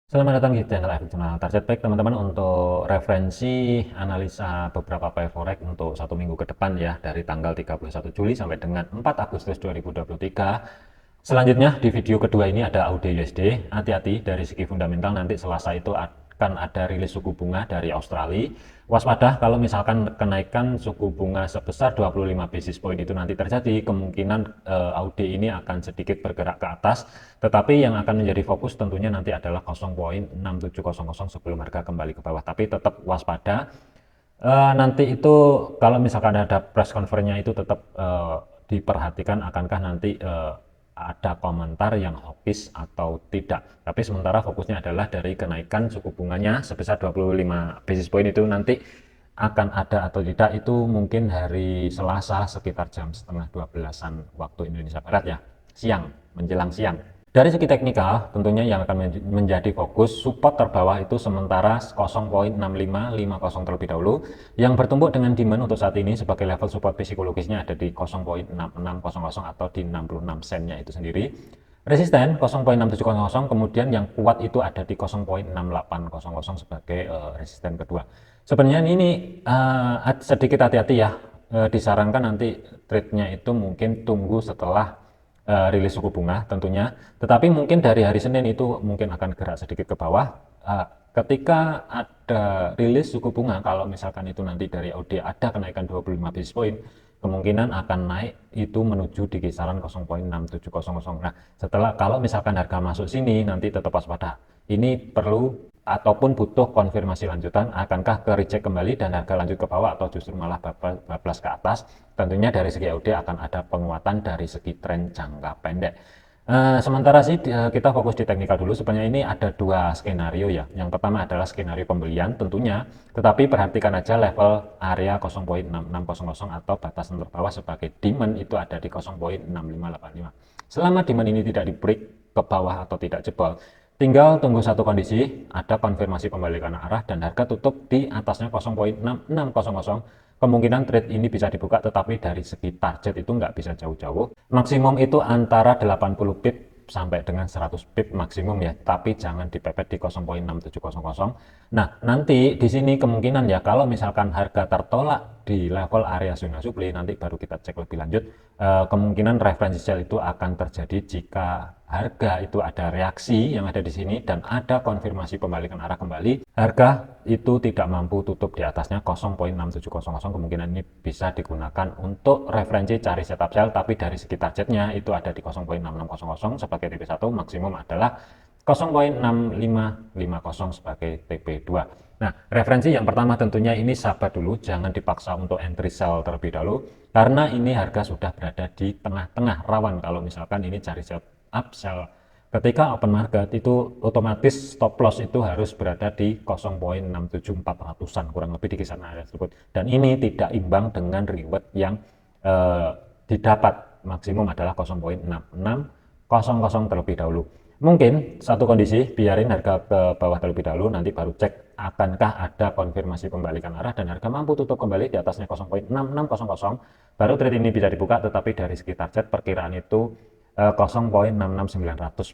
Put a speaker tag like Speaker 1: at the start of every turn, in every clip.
Speaker 1: Selamat datang di channel Jurnal Target. Baik teman-teman, untuk referensi analisa beberapa pair forex untuk satu minggu ke depan ya, dari tanggal 31 Juli sampai dengan 4 Agustus 2023. Selanjutnya di video kedua ini ada AUD USD. Hati-hati dari segi fundamental, nanti Selasa itu akan ada rilis suku bunga dari Australia. Waspada kalau misalkan kenaikan suku bunga sebesar 25 basis point itu nanti terjadi, kemungkinan AUD ini akan sedikit bergerak ke atas, tetapi yang akan menjadi fokus tentunya nanti adalah 0.6700 sebelum harga kembali ke bawah. Tapi tetap waspada. Nanti itu kalau misalkan ada press conference-nya itu tetap diperhatikan akankah nanti ada komentar yang hawkish atau tidak. Tapi sementara fokusnya adalah dari kenaikan suku bunganya sebesar 25 basis point itu nanti akan ada atau tidak itu mungkin hari Selasa sekitar jam setengah 12-an waktu Indonesia Barat ya, siang, menjelang siang. Dari segi teknikal, tentunya yang akan menjadi fokus support terbawah itu sementara 0.6550 terlebih dahulu, yang bertumpuk dengan demand untuk saat ini sebagai level support psikologisnya ada di 0.6600 atau di 66 sennya itu sendiri. Resisten 0.6700, kemudian yang kuat itu ada di 0.6800 sebagai resisten kedua. Sebenarnya ini sedikit hati-hati ya, disarankan nanti trade-nya itu mungkin tunggu setelah rilis suku bunga tentunya, tetapi mungkin dari hari Senin itu mungkin akan gerak sedikit ke bawah. Ketika ada rilis suku bunga, kalau misalkan itu nanti dari AUD ada kenaikan 25 basis point, kemungkinan akan naik itu menuju di kisaran 0.6700. Nah, setelah kalau misalkan harga masuk sini nanti tetap waspada. Ini perlu ataupun butuh konfirmasi lanjutan, akankah ke reject kembali dan harga lanjut ke bawah atau justru malah bablas ke atas. Tentunya dari segi AUD akan ada penguatan dari segi tren jangka pendek. Sementara sih kita fokus di teknikal dulu. Sebenarnya ini ada dua skenario ya. Yang pertama adalah skenario pembelian tentunya, tetapi perhatikan aja level area 0.6600 atau batasan terbawah sebagai demand itu ada di 0.6585. Selama demand ini tidak di break ke bawah atau tidak jebol, tinggal tunggu satu kondisi, ada konfirmasi pembalikan arah dan harga tutup di atasnya 0.6600. Kemungkinan trade ini bisa dibuka, tetapi dari segi target itu nggak bisa jauh-jauh. Maksimum itu antara 80 pip sampai dengan 100 pip maksimum ya, tapi jangan dipepet di 0.6700. Nah, nanti di sini kemungkinan ya, kalau misalkan harga tertolak di level area zona supply, nanti baru kita cek lebih lanjut. Kemungkinan referensi sell itu akan terjadi jika harga itu ada reaksi yang ada di sini dan ada konfirmasi pembalikan arah kembali, harga itu tidak mampu tutup di atasnya 0.6700, kemungkinan ini bisa digunakan untuk referensi cari setup sell, tapi dari segi targetnya itu ada di 0.6600 sebagai TP1, maksimum adalah 0.6550 sebagai TP2. Nah, referensi yang pertama tentunya ini sabar dulu, jangan dipaksa untuk entry sell terlebih dahulu, karena ini harga sudah berada di tengah-tengah rawan kalau misalkan ini cari setup sell. Ketika open market itu otomatis stop loss itu harus berada di 0.67400-an, kurang lebih di kisaran area tersebut. Dan ini tidak imbang dengan reward yang didapat, maksimum adalah 0.6600 terlebih dahulu. Mungkin satu kondisi biarin harga ke bawah terlebih dahulu, nanti baru cek akankah ada konfirmasi pembalikan arah dan harga mampu tutup kembali di atasnya 0.6600, baru trade ini bisa dibuka. Tetapi dari segi target perkiraan itu 0.66900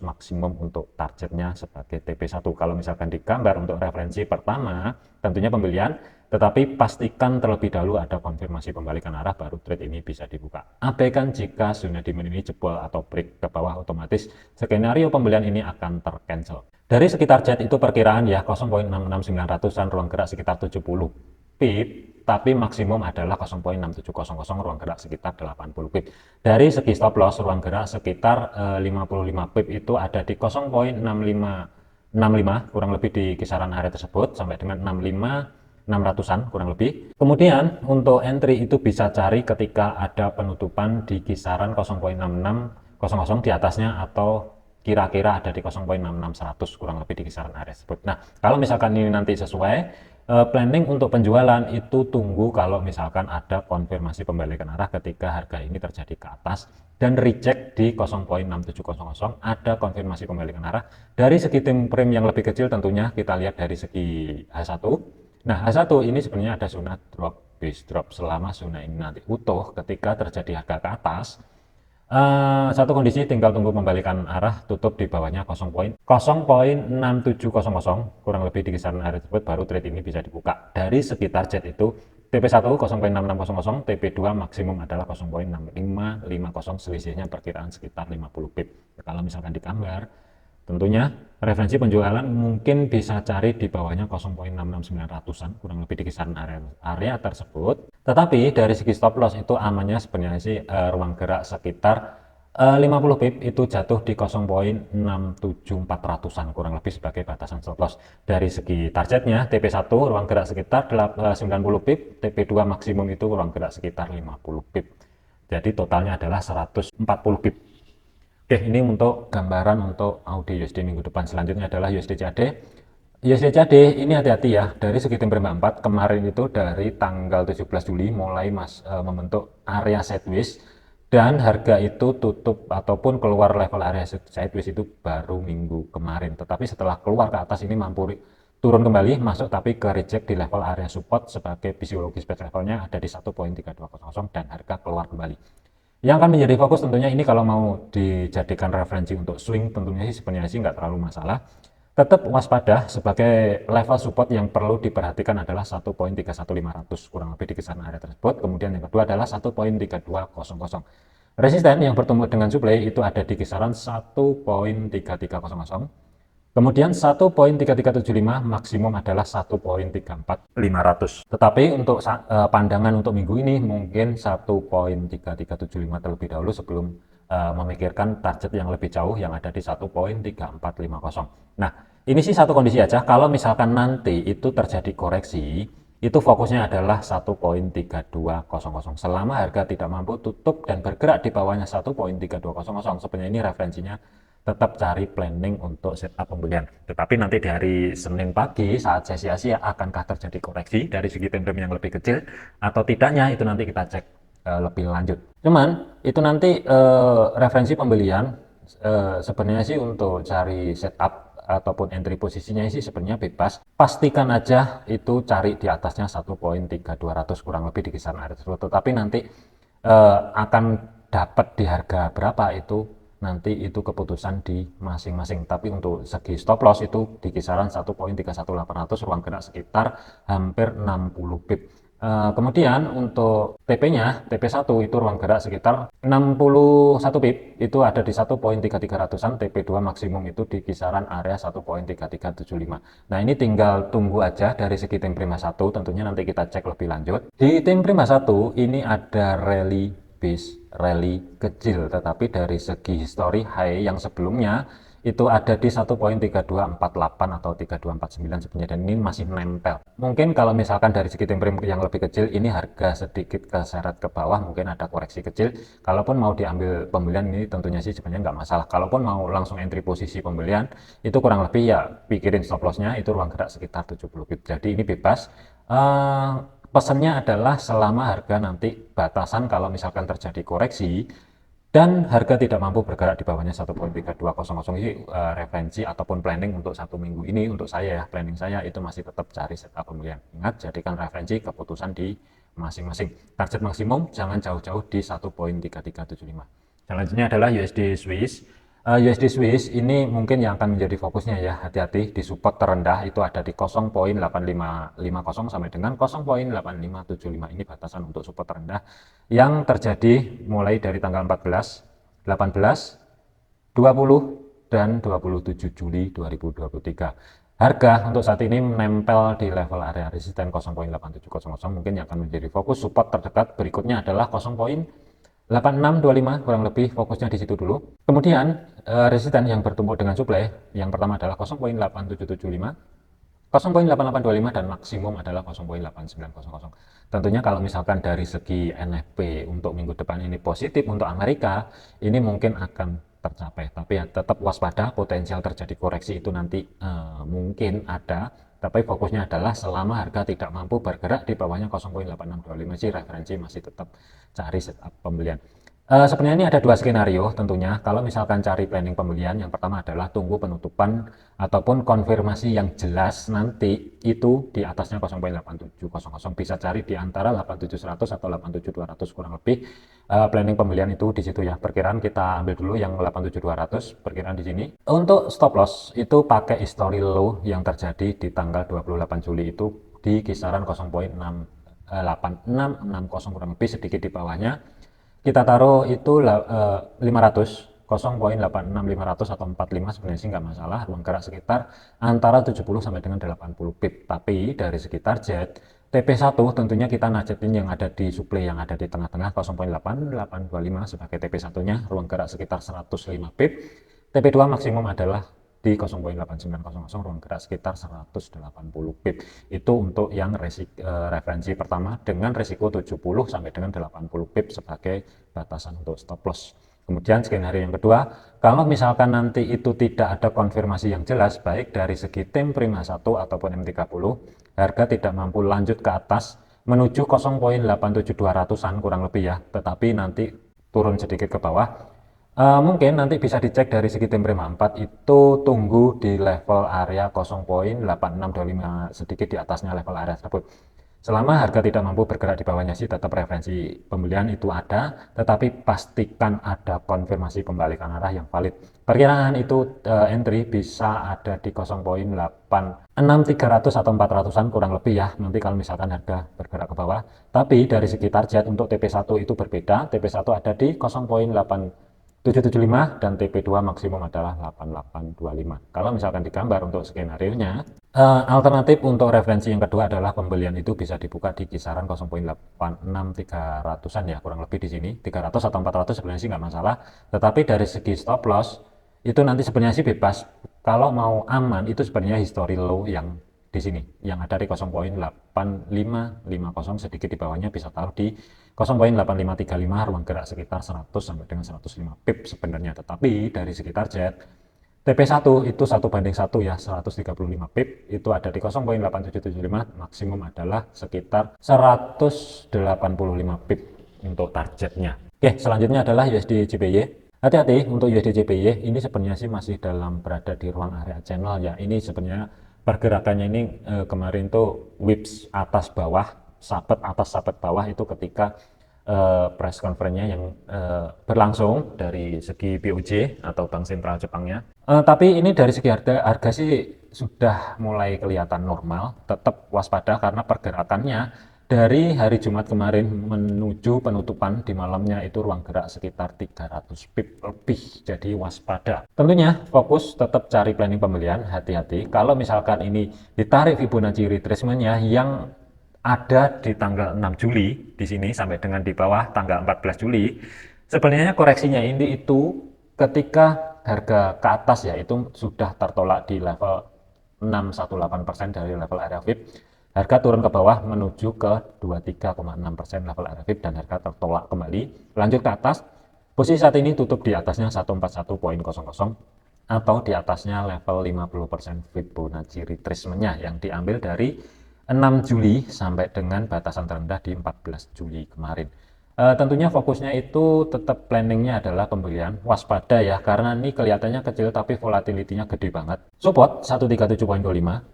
Speaker 1: maksimum untuk targetnya sebagai TP1. Kalau misalkan digambar untuk referensi pertama tentunya pembelian, tetapi pastikan terlebih dahulu ada konfirmasi pembalikan arah, baru trade ini bisa dibuka. Abaikan jika zona demand ini jebol atau break ke bawah, otomatis skenario pembelian ini akan tercancel. Dari segi target itu perkiraan ya 0.66900-an, ruang gerak sekitar 70 pip, tapi maksimum adalah 0.6700, ruang gerak sekitar 80 pip. Dari segi stop loss, ruang gerak sekitar 55 pip itu ada di 0.6565, kurang lebih di kisaran area tersebut sampai dengan 65600-an kurang lebih. Kemudian untuk entry itu bisa cari ketika ada penutupan di kisaran 0.6600 di atasnya, atau kira-kira ada di 0.66100 kurang lebih di kisaran area tersebut. Nah, kalau misalkan ini nanti sesuai planning untuk penjualan, itu tunggu kalau misalkan ada konfirmasi pembalikan arah ketika harga ini terjadi ke atas dan reject di 0.6700, ada konfirmasi pembalikan arah. Dari segi time frame yang lebih kecil tentunya kita lihat dari segi H1. Nah, H1 ini sebenarnya ada zona drop, base drop. Selama zona ini nanti utuh, ketika terjadi harga ke atas, Satu kondisi tinggal tunggu pembalikan arah tutup di bawahnya 0,6700 kurang lebih di kisaran area tersebut baru trade ini bisa dibuka. Dari segi target itu TP1 0,6600, TP2 maksimum adalah 0,6550, selisihnya perkiraan sekitar 50 pip. Kalau misalkan di gambar tentunya referensi penjualan mungkin bisa cari di bawahnya 0,66900-an, kurang lebih di kisaran area tersebut. Tetapi dari segi stop loss itu amannya sebenarnya sih ruang gerak sekitar 50 pip itu jatuh di 0,67400-an kurang lebih sebagai batasan stop loss. Dari segi targetnya TP1 ruang gerak sekitar 90 pip, TP2 maksimum itu ruang gerak sekitar 50 pip. Jadi totalnya adalah 140 pip. Oke, ini untuk gambaran untuk Audi USD minggu depan. Selanjutnya adalah USD CAD. USD CAD ini hati-hati ya, dari segi time frame 4 kemarin itu dari tanggal 17 Juli mulai membentuk area sideways dan harga itu tutup ataupun keluar level area sideways itu baru minggu kemarin. Tetapi setelah keluar ke atas ini mampu turun kembali masuk tapi ke reject di level area support sebagai psikologis base levelnya ada di 1.3200 dan harga keluar kembali. Yang akan menjadi fokus tentunya ini kalau mau dijadikan referensi untuk swing tentunya sih sebenarnya sih nggak terlalu masalah. Tetap waspada sebagai level support yang perlu diperhatikan adalah 1.31500 kurang lebih di kisaran area tersebut. Kemudian yang kedua adalah 1.3200. Resisten yang bertemu dengan supply itu ada di kisaran 1.3300. Kemudian 1.3375 maksimum adalah 1.34500. Tetapi untuk pandangan untuk minggu ini mungkin 1.3375 terlebih dahulu sebelum memikirkan target yang lebih jauh yang ada di 1.3450. Nah, ini sih satu kondisi aja. Kalau misalkan nanti itu terjadi koreksi, itu fokusnya adalah 1.3200. Selama harga tidak mampu tutup dan bergerak di bawahnya 1.3200, sebenarnya ini referensinya tetap cari planning untuk setup pembelian. Tetapi nanti di hari Senin pagi saat sesi Asia akankah terjadi koreksi dari segi time frame yang lebih kecil atau tidaknya itu nanti kita cek lebih lanjut. Cuman itu nanti referensi pembelian sebenarnya sih untuk cari setup ataupun entry posisinya sih sebenarnya bebas. Pastikan aja itu cari di atasnya 1.3200 kurang lebih di kisaran area tersebut. Tetapi nanti akan dapat di harga berapa itu nanti itu keputusan di masing-masing. Tapi untuk segi stop loss itu di kisaran 1.31800, ruang gerak sekitar hampir 60 pip. Kemudian untuk TP-nya, TP1 itu ruang gerak sekitar 61 pip, itu ada di 1.3300-an, TP2 maksimum itu di kisaran area 1.3375. Nah ini tinggal tunggu aja dari segi time frame 1, tentunya nanti kita cek lebih lanjut. Di time frame 1 ini ada rally kecil, tetapi dari segi history high yang sebelumnya itu ada di 1.3248 atau 3249 sebenarnya, dan ini masih nempel. Mungkin kalau misalkan dari segi time frame yang lebih kecil ini harga sedikit keseret ke bawah, mungkin ada koreksi kecil. Kalaupun mau diambil pembelian ini tentunya sih sebenarnya nggak masalah. Kalaupun mau langsung entry posisi pembelian itu kurang lebih ya pikirin stop lossnya itu ruang gerak sekitar 70 pip. Jadi ini bebas. Pesannya adalah selama harga nanti batasan kalau misalkan terjadi koreksi dan harga tidak mampu bergerak di bawahnya 1.3200 ini referensi ataupun planning untuk satu minggu ini untuk saya ya, planning saya itu masih tetap cari setup pembelian. Ingat, jadikan referensi keputusan di masing-masing. Target maksimum jangan jauh-jauh di 1.3375. Selanjutnya adalah USD Swiss. USD Swiss ini mungkin yang akan menjadi fokusnya ya, hati-hati di support terendah itu ada di 0.8550 sampai dengan 0.8575, ini batasan untuk support terendah yang terjadi mulai dari tanggal 14, 18, 20 dan 27 Juli 2023. Harga untuk saat ini menempel di level area resisten 0.8700, mungkin yang akan menjadi fokus. Support terdekat berikutnya adalah 0.8625, kurang lebih fokusnya di situ dulu. Kemudian resisten yang bertumpuk dengan supply yang pertama adalah 0.8775, 0.8825 dan maksimum adalah 0.8900. Tentunya kalau misalkan dari segi NFP untuk minggu depan ini positif untuk Amerika, ini mungkin akan tercapai. Tapi ya tetap waspada, potensial terjadi koreksi itu nanti mungkin ada. Tapi fokusnya adalah selama harga tidak mampu bergerak di bawahnya 0.8625 sih referensi masih tetap cari setup pembelian. Sebenarnya ini ada dua skenario tentunya. Kalau misalkan cari planning pembelian, yang pertama adalah tunggu penutupan ataupun konfirmasi yang jelas nanti itu di atasnya 0,8700. Bisa cari di antara 8700 atau 87200 kurang lebih. Planning pembelian itu di situ ya. Perkiraan kita ambil dulu yang 87200, perkiraan di sini. Untuk stop loss itu pakai history low yang terjadi di tanggal 28 Juli itu di kisaran 0,8660 kurang lebih, sedikit di bawahnya kita taruh itu 500, 0,86500 atau 45 sebenarnya sih nggak masalah, ruang gerak sekitar antara 70 sampai dengan 80 pip. Tapi dari segi target TP1 tentunya kita najetin yang ada di supply yang ada di tengah-tengah 0,8825 sebagai TP1-nya, ruang gerak sekitar 105 pip. TP2 maksimum adalah di 0,8900, ruang gerak sekitar 180 pip. Itu untuk yang referensi pertama dengan risiko 70 sampai dengan 80 pip sebagai batasan untuk stop loss. Kemudian skenario yang kedua, kalau misalkan nanti itu tidak ada konfirmasi yang jelas baik dari segi tim Prima 1 ataupun M30, harga tidak mampu lanjut ke atas menuju 0,87200-an kurang lebih ya, tetapi nanti turun sedikit ke bawah. Mungkin nanti bisa dicek dari segi tim Prima 4 itu tunggu di level area 0,8625, sedikit di atasnya level area tersebut. Selama harga tidak mampu bergerak di bawahnya sih tetap referensi pembelian itu ada, tetapi pastikan ada konfirmasi pembalikan arah yang valid. Perkiraan itu entry bisa ada di 0,86300 atau 400-an kurang lebih ya, nanti kalau misalkan harga bergerak ke bawah. Tapi dari segi target untuk TP1 itu berbeda, TP1 ada di 0,8775 dan TP2 maksimum adalah 8825. Kalau misalkan digambar untuk skenario nya, alternatif untuk referensi yang kedua adalah pembelian itu bisa dibuka di kisaran 0,86300-an ya, kurang lebih di sini. 300 atau 400 sebenarnya sih nggak masalah, tetapi dari segi stop loss itu nanti sebenarnya sih bebas. Kalau mau aman itu sebenarnya history low yang di sini yang ada di 0,8550, sedikit di bawahnya bisa taruh di 0,8535, ruang gerak sekitar 100 sampai dengan 105 pip sebenarnya. Tetapi dari segi target TP1 itu 1:1 ya, 135 pip itu ada di 0,8775, maksimum adalah sekitar 185 pip untuk targetnya. Oke, selanjutnya adalah USD JPY. Hati-hati untuk USD JPY, ini sebenarnya sih masih berada di ruang area channel ya. Ini sebenarnya pergerakannya ini kemarin tuh whips atas bawah, sabet atas sabet bawah itu ketika press conference-nya yang berlangsung dari segi BOJ atau Bank Sentral Jepangnya. Tapi ini dari segi harga sih sudah mulai kelihatan normal, tetap waspada karena pergerakannya dari hari Jumat kemarin menuju penutupan di malamnya itu ruang gerak sekitar 300 pip lebih, jadi waspada. Tentunya fokus tetap cari planning pembelian, hati-hati. Kalau misalkan ini ditarik Fibonacci retracement-nya yang ada di tanggal 6 Juli di sini sampai dengan di bawah tanggal 14 Juli, sebenarnya koreksinya ini itu ketika harga ke atas ya itu sudah tertolak di level 618% dari level area VIP. Harga turun ke bawah menuju ke 23,6% level area VIP dan harga tertolak kembali. Lanjut ke atas, posisi saat ini tutup di atasnya 141.00 atau di atasnya level 50% Fibonacci retracement-nya yang diambil dari 6 Juli sampai dengan batasan terendah di 14 Juli kemarin. Tentunya fokusnya itu tetap planningnya adalah pembelian, waspada ya karena ini kelihatannya kecil tapi volatility-nya gede banget. Support 137.25,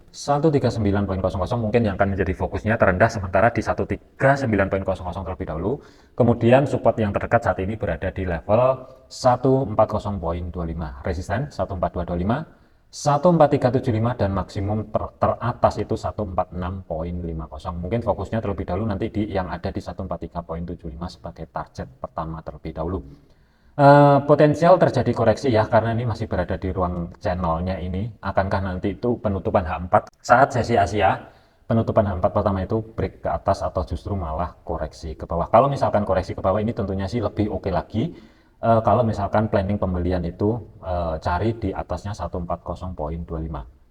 Speaker 1: 139.00 mungkin yang akan menjadi fokusnya terendah sementara di 139.00 terlebih dahulu. Kemudian support yang terdekat saat ini berada di level 140.25, resisten 14225, 14375 dan maksimum teratas itu 146.50. Mungkin fokusnya terlebih dahulu nanti di yang ada di 143.75 sebagai target pertama terlebih dahulu. Potensial terjadi koreksi ya karena ini masih berada di ruang channelnya ini. Akankah nanti itu penutupan H4 saat sesi Asia, penutupan H4 pertama itu break ke atas atau justru malah koreksi ke bawah? Kalau misalkan koreksi ke bawah ini tentunya sih lebih oke lagi. Kalau misalkan planning pembelian itu cari di atasnya 140.25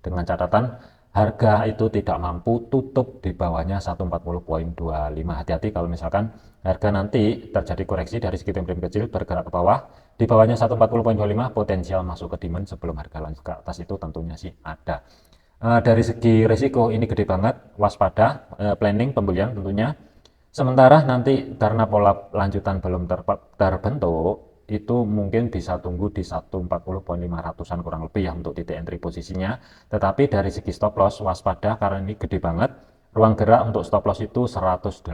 Speaker 1: dengan catatan harga itu tidak mampu tutup di bawahnya 140.25. Hati-hati kalau misalkan harga nanti terjadi koreksi dari segi time frame kecil bergerak ke bawah di bawahnya 140.25, potensial masuk ke demand sebelum harga lanjut ke atas itu tentunya sih ada. Dari segi risiko ini gede banget, waspada planning pembelian tentunya Sementara nanti karena pola lanjutan belum terbentuk, itu mungkin bisa tunggu di 140.500-an kurang lebih ya untuk titik entry posisinya. Tetapi dari segi stop loss waspada karena ini gede banget. Ruang gerak untuk stop loss itu 180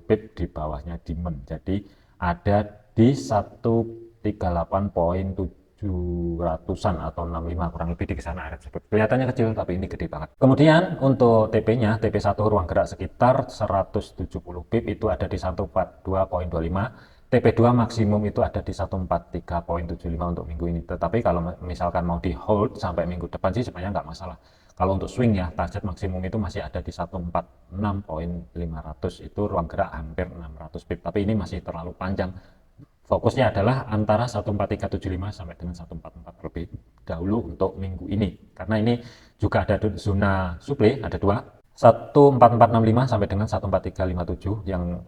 Speaker 1: pip di bawahnya demand. Jadi ada di 138.700-an atau 65 kurang lebih di sana area tersebut. Kelihatannya kecil tapi ini gede banget. Kemudian untuk TP-nya, TP1 ruang gerak sekitar 170 pip itu ada di 142.25. TP2 maksimum itu ada di 143.75 untuk minggu ini. Tetapi kalau misalkan mau di hold sampai minggu depan sih sebenarnya nggak masalah. Kalau untuk swing ya, target maksimum itu masih ada di 146.500, itu ruang gerak hampir 600 pip. Tapi ini masih terlalu panjang. Fokusnya adalah antara 14375 sampai dengan 144 terlebih dahulu untuk minggu ini. Karena ini juga ada zona supply, ada dua. 14465 sampai dengan 14357 yang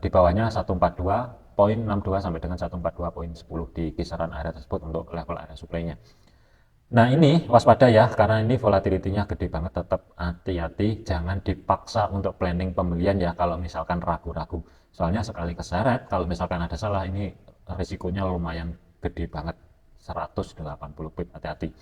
Speaker 1: di bawahnya 142.62 sampai dengan 142.10 di kisaran area tersebut untuk level area supply-nya. Nah ini waspada ya, karena ini volatility-nya gede banget, tetap hati-hati, jangan dipaksa untuk planning pembelian ya kalau misalkan ragu-ragu. Soalnya sekali keseret, kalau misalkan ada salah, ini risikonya lumayan gede banget, 180 pip, hati-hati.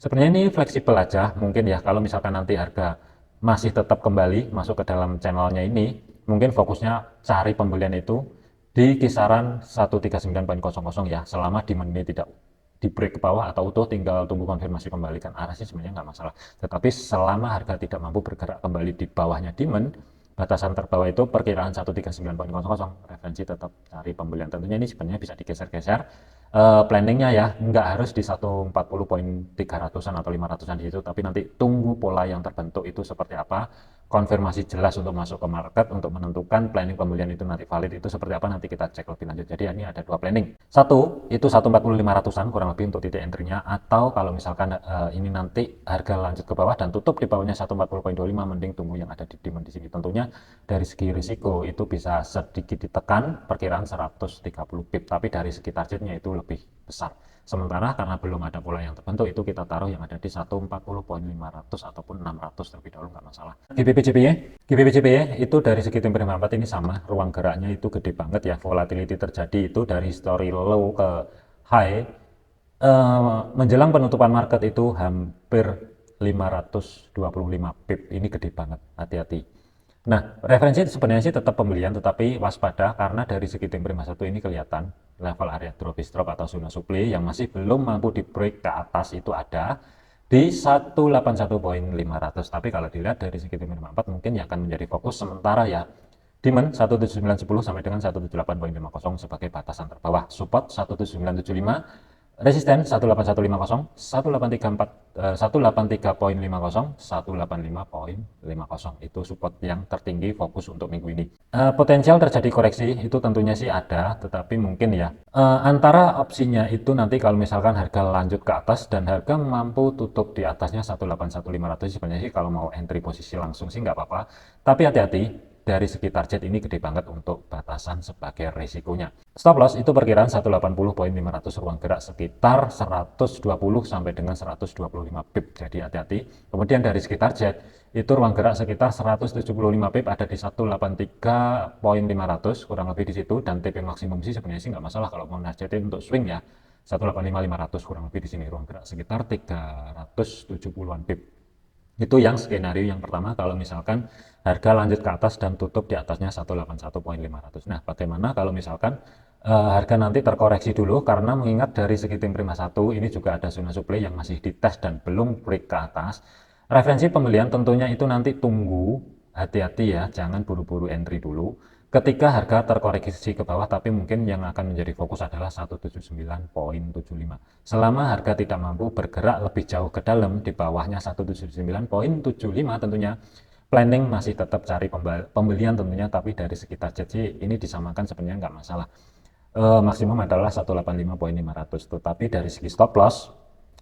Speaker 1: Sebenarnya ini fleksibel aja, mungkin ya, kalau misalkan nanti harga masih tetap kembali masuk ke dalam channelnya ini, mungkin fokusnya cari pembelian itu di kisaran 139.00 ya, selama demand ini tidak di break ke bawah atau utuh, tinggal tunggu konfirmasi kembali kan arah sih sebenarnya nggak masalah. Tetapi selama harga tidak mampu bergerak kembali di bawahnya demand, batasan terbawah itu perkiraan 139.00, referensi tetap cari pembelian. Tentunya ini sebenarnya bisa digeser-geser planningnya ya, nggak harus di 140.300-an atau 500-an di situ, tapi nanti tunggu pola yang terbentuk itu seperti apa, konfirmasi jelas untuk masuk ke market, untuk menentukan planning pembelian itu nanti valid itu seperti apa, nanti kita cek lebih lanjut. Jadi ini ada dua planning. Satu, itu 140.500-an kurang lebih untuk titik entry-nya, atau kalau misalkan ini nanti harga lanjut ke bawah dan tutup di bawahnya 140.25, mending tunggu yang ada di demand di sini. Tentunya dari segi risiko itu bisa sedikit ditekan, perkiraan 130 pip, tapi dari segi targetnya itu lebih besar. Sementara karena belum ada pola yang terbentuk, itu kita taruh yang ada di 140.500 ataupun 600 terlebih dahulu, nggak masalah. GBP-JPY itu dari segi temper 4 ini sama, ruang geraknya itu gede banget ya, volatility terjadi itu dari history low ke high, menjelang penutupan market itu hampir 525 pip, ini gede banget, hati-hati. Nah, referensi sebenarnya sih tetap pembelian, tetapi waspada karena dari segi temper 1 ini kelihatan level area drop atau zona supply yang masih belum mampu di break ke atas itu ada di 181.500. Tapi kalau dilihat dari segi temper 4 mungkin ya akan menjadi fokus sementara ya. Demand 17910 sampai dengan 178.50 sebagai batasan terbawah, support 17975, resisten 18150, 183.50, 185.50 itu support yang tertinggi fokus untuk minggu ini. Potensial terjadi koreksi itu tentunya sih ada, tetapi mungkin ya antara opsinya itu nanti kalau misalkan harga lanjut ke atas dan harga mampu tutup di atasnya 181.500, sebenarnya sih kalau mau entry posisi langsung sih nggak apa-apa, tapi hati-hati dari segi target ini gede banget untuk batasan sebagai risikonya. Stop loss itu perkiraan 180.500, ruang gerak sekitar 120 sampai dengan 125 pip. Jadi hati-hati. Kemudian dari segi target itu ruang gerak sekitar 175 pip ada di 183.500 kurang lebih di situ, dan TP maksimum sih sebenarnya sih nggak masalah kalau mau nargetin untuk swing ya. 185.500 kurang lebih di sini, ruang gerak sekitar 370-an pip. Itu yang skenario yang pertama kalau misalkan harga lanjut ke atas dan tutup di atasnya 181.500. Nah, bagaimana kalau misalkan harga nanti terkoreksi dulu, karena mengingat dari segi tim prima 1 ini juga ada zona supply yang masih dites dan belum break ke atas. Referensi pembelian tentunya itu nanti tunggu, hati-hati ya, jangan buru-buru entry dulu. Ketika harga terkoreksi ke bawah, tapi mungkin yang akan menjadi fokus adalah 179.75. Selama harga tidak mampu bergerak lebih jauh ke dalam di bawahnya 179.75, tentunya planning masih tetap cari pembelian tentunya, tapi dari segi target sih ini disamakan sebenarnya nggak masalah. Maksimum adalah 185.500, tetapi dari segi stop loss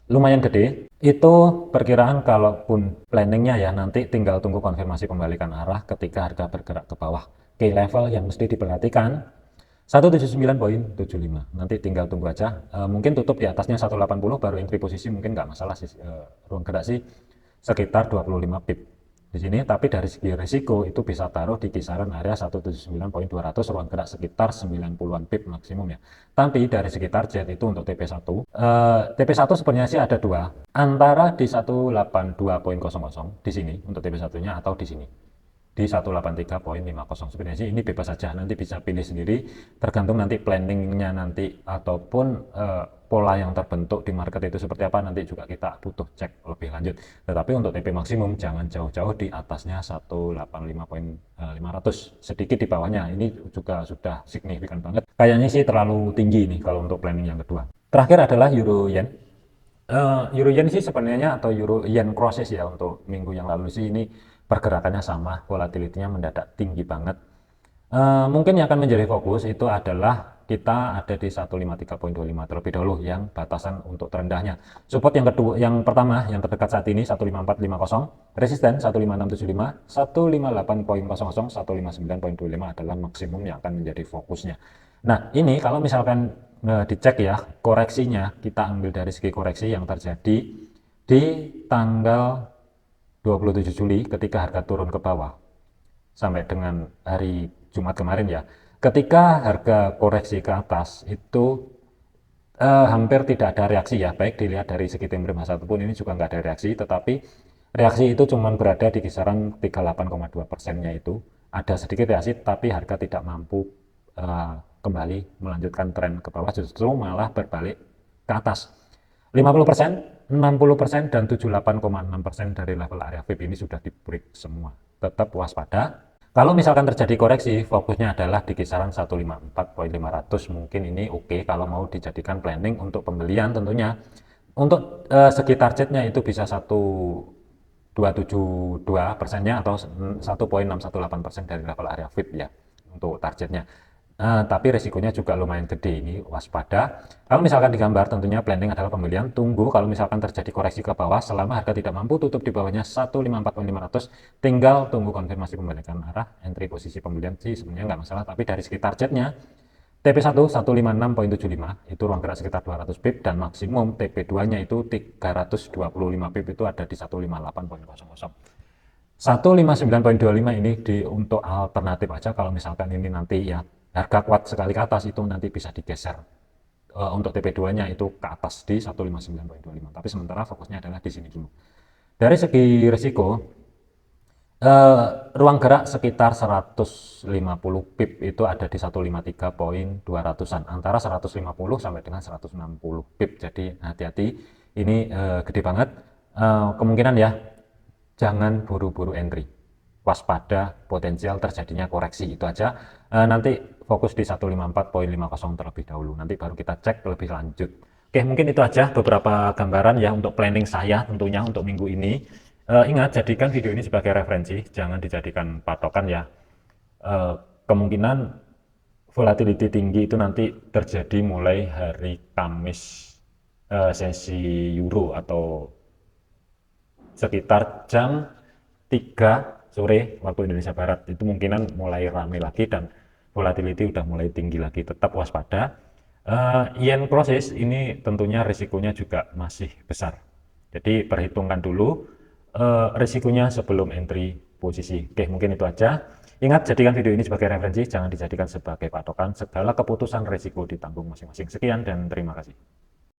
Speaker 1: lumayan gede. Itu perkiraan kalaupun planningnya ya nanti tinggal tunggu konfirmasi pembalikan arah ketika harga bergerak ke bawah. Key level yang mesti diperhatikan 179.75, nanti tinggal tunggu aja. Mungkin tutup di atasnya 180 baru entry posisi, mungkin nggak masalah sih. Ruang gerak sih sekitar 25 pip di sini, tapi dari segi risiko itu bisa taruh di kisaran area 179.200, ruang gerak sekitar 90-an pip maksimum ya. Tapi dari segi target itu untuk TP1, TP1 sebenarnya sih ada dua, antara di 182.00 di sini untuk TP1-nya atau di sini di 183.50. Sebenarnya sih ini bebas saja, nanti bisa pilih sendiri tergantung nanti planningnya nanti ataupun pola yang terbentuk di market itu seperti apa, nanti juga kita butuh cek lebih lanjut. Tetapi untuk TP maksimum jangan jauh-jauh di atasnya 185.500, sedikit di bawahnya ini juga sudah signifikan banget, kayaknya sih terlalu tinggi nih kalau untuk planning yang kedua. Terakhir adalah Euro Yen. Euro Yen sih sebenarnya atau Euro Yen crosses ya, untuk minggu yang lalu sih ini pergerakannya sama, volatility-nya mendadak tinggi banget. Mungkin yang akan menjadi fokus itu adalah kita ada di 153.25 terlebih dahulu yang batasan untuk terendahnya. Support yang kedua, yang pertama yang terdekat saat ini 154.50, resisten 15675, 158.00, 159.25 adalah maksimum yang akan menjadi fokusnya. Nah, ini kalau misalkan dicek ya koreksinya, kita ambil dari segi koreksi yang terjadi di tanggal 27 Juli ketika harga turun ke bawah sampai dengan hari Jumat kemarin ya, ketika harga koreksi ke atas itu hampir tidak ada reaksi ya, baik dilihat dari segi time frame H1 pun ini juga nggak ada reaksi, tetapi reaksi itu cuma berada di kisaran 38,2%-nya itu ada sedikit reaksi, tapi harga tidak mampu kembali melanjutkan tren ke bawah, justru malah berbalik ke atas. 50%, 60%, dan 78,6% dari level area VIP ini sudah di break semua. Tetap waspada. Kalau misalkan terjadi koreksi, fokusnya adalah di kisaran 154.500. Mungkin ini oke kalau mau dijadikan planning untuk pembelian tentunya. Untuk segi targetnya itu bisa 1,272%-nya atau 1,618% dari level area VIP ya untuk targetnya. Tapi resikonya juga lumayan gede, ini waspada. Kalau misalkan digambar tentunya planning adalah pembelian, tunggu kalau misalkan terjadi koreksi ke bawah, selama harga tidak mampu tutup di bawahnya 154.500, tinggal tunggu konfirmasi pembalikan arah, entry posisi pembelian sih sebenarnya nggak masalah. Tapi dari segi targetnya TP1 156.75 itu ruang gerak sekitar 200 pip, dan maksimum TP2 nya itu 325 pip, itu ada di 158.00. 159.25 ini untuk alternatif aja kalau misalkan ini nanti ya harga kuat sekali ke atas, itu nanti bisa digeser untuk TP2-nya itu ke atas di 159.25. Tapi sementara fokusnya adalah di sini dulu. Dari segi risiko, ruang gerak sekitar 150 pip itu ada di 153.200-an, antara 150 sampai dengan 160 pip. Jadi hati-hati, ini gede banget. Kemungkinan ya jangan buru-buru entry, waspada potensial terjadinya koreksi, itu aja. Nanti fokus di 154.50 terlebih dahulu, nanti baru kita cek lebih lanjut. Oke, mungkin itu aja beberapa gambaran ya untuk planning saya tentunya untuk minggu ini. Ingat, jadikan video ini sebagai referensi, jangan dijadikan patokan ya. Kemungkinan volatility tinggi itu nanti terjadi mulai hari Kamis sesi Euro atau sekitar jam 3 sore waktu Indonesia Barat, itu mungkinan mulai ramai lagi dan volatility udah mulai tinggi lagi. Tetap waspada. Yen proses ini tentunya risikonya juga masih besar, jadi perhitungkan dulu risikonya sebelum entry posisi. Oke, mungkin itu aja. Ingat, jadikan video ini sebagai referensi, jangan dijadikan sebagai patokan. Segala keputusan risiko ditanggung masing-masing. Sekian dan terima kasih.